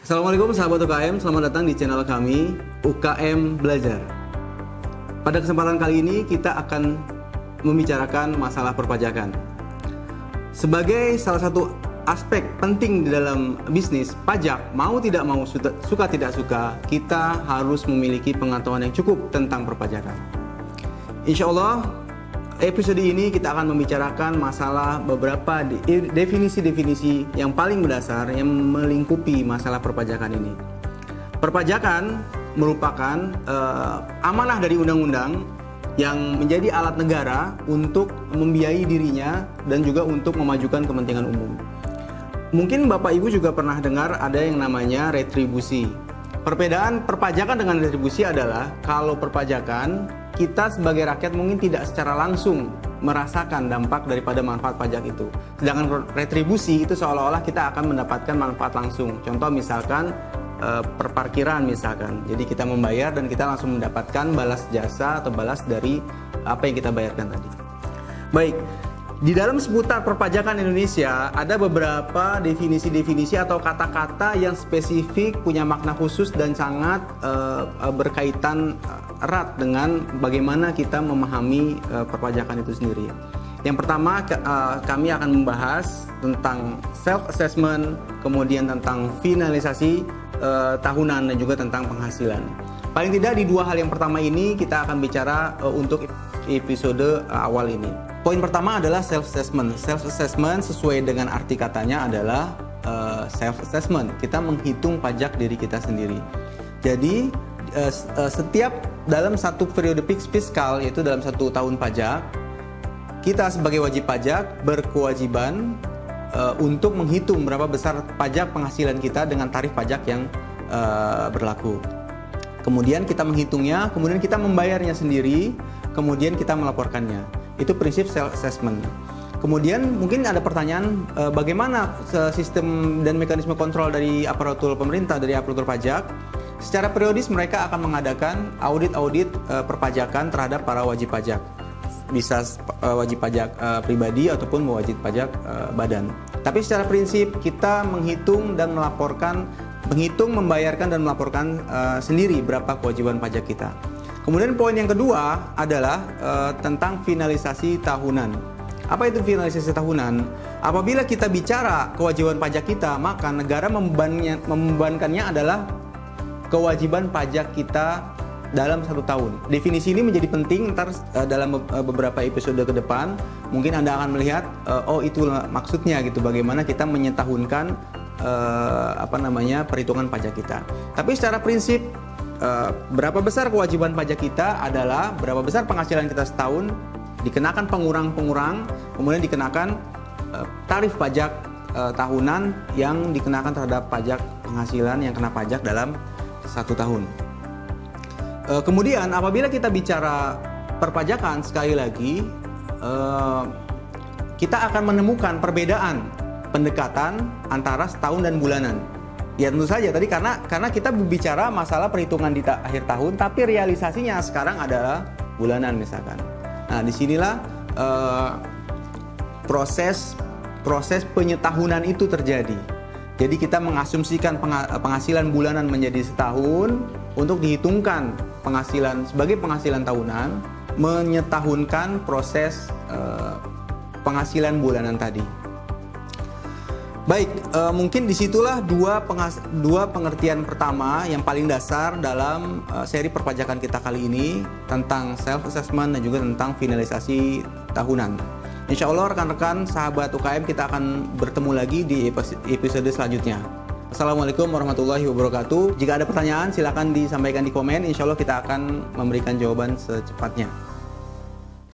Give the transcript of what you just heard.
Assalamualaikum sahabat UKM, selamat datang di channel kami UKM Belajar. Pada kesempatan kali ini kita akan membicarakan masalah perpajakan. Sebagai salah satu aspek penting di dalam bisnis pajak, mau tidak mau, suka tidak suka, kita harus memiliki pengetahuan yang cukup tentang perpajakan. Insya Allah episode ini kita akan membicarakan masalah beberapa definisi-definisi yang paling mendasar yang melingkupi masalah perpajakan ini. Perpajakan merupakan amanah dari undang-undang yang menjadi alat negara untuk membiayai dirinya dan juga untuk memajukan kepentingan umum. Mungkin Bapak Ibu juga pernah dengar ada yang namanya retribusi. Perbedaan perpajakan dengan retribusi adalah kalau perpajakan kita sebagai rakyat mungkin tidak secara langsung merasakan dampak daripada manfaat pajak itu. Sedangkan retribusi itu seolah-olah kita akan mendapatkan manfaat langsung. Contoh misalkan perparkiran misalkan. Jadi kita membayar dan kita langsung mendapatkan balas jasa atau balas dari apa yang kita bayarkan tadi. Baik, di dalam seputar perpajakan Indonesia ada beberapa definisi-definisi atau kata-kata yang spesifik, punya makna khusus dan sangat berkaitan erat dengan bagaimana kita memahami perpajakan itu sendiri. Yang pertama kami akan membahas tentang self-assessment, kemudian tentang finalisasi tahunan dan juga tentang penghasilan. Paling tidak di dua hal yang pertama ini kita akan bicara untuk episode awal ini. Poin pertama adalah self-assessment. Self-assessment sesuai dengan arti katanya adalah self-assessment. Kita menghitung pajak diri kita sendiri. Jadi setiap dalam satu periode fiskal, yaitu dalam satu tahun pajak, kita sebagai wajib pajak berkewajiban untuk menghitung berapa besar pajak penghasilan kita dengan tarif pajak yang berlaku. Kemudian kita menghitungnya, kemudian kita membayarnya sendiri, kemudian kita melaporkannya. Itu prinsip self-assessment. Kemudian mungkin ada pertanyaan, bagaimana sistem dan mekanisme kontrol dari aparatur pemerintah, dari aparatur pajak? Secara periodis mereka akan mengadakan audit-audit perpajakan terhadap para wajib pajak. Bisa wajib pajak pribadi ataupun wajib pajak badan. Tapi secara prinsip kita menghitung dan melaporkan, membayarkan dan melaporkan sendiri berapa kewajiban pajak kita. Kemudian poin yang kedua adalah tentang finalisasi tahunan. Apa itu finalisasi tahunan? Apabila kita bicara kewajiban pajak kita, maka negara membebankannya adalah kewajiban pajak kita dalam satu tahun. Definisi ini menjadi penting ntar dalam beberapa episode ke depan. Mungkin Anda akan melihat, oh itu maksudnya gitu, bagaimana kita menyetahunkan perhitungan pajak kita. Tapi secara prinsip berapa besar kewajiban pajak kita adalah berapa besar penghasilan kita setahun, dikenakan pengurang-pengurang, kemudian dikenakan tarif pajak tahunan yang dikenakan terhadap pajak penghasilan yang kena pajak dalam satu tahun. Kemudian apabila kita bicara perpajakan, sekali lagi kita akan menemukan perbedaan pendekatan antara setahun dan bulanan. Ya tentu saja tadi karena kita berbicara masalah perhitungan di akhir tahun, tapi realisasinya sekarang adalah bulanan misalkan. Nah disinilah proses penyetahunan itu terjadi. Jadi kita mengasumsikan penghasilan bulanan menjadi setahun untuk dihitungkan penghasilan sebagai penghasilan tahunan, menyetahunkan proses penghasilan bulanan tadi. Baik, mungkin disitulah dua pengertian pertama yang paling dasar dalam seri perpajakan kita kali ini tentang self-assessment dan juga tentang finalisasi tahunan. Insya Allah rekan-rekan sahabat UKM kita akan bertemu lagi di episode selanjutnya. Assalamualaikum warahmatullahi wabarakatuh. Jika ada pertanyaan silakan disampaikan di komen. Insya Allah kita akan memberikan jawaban secepatnya.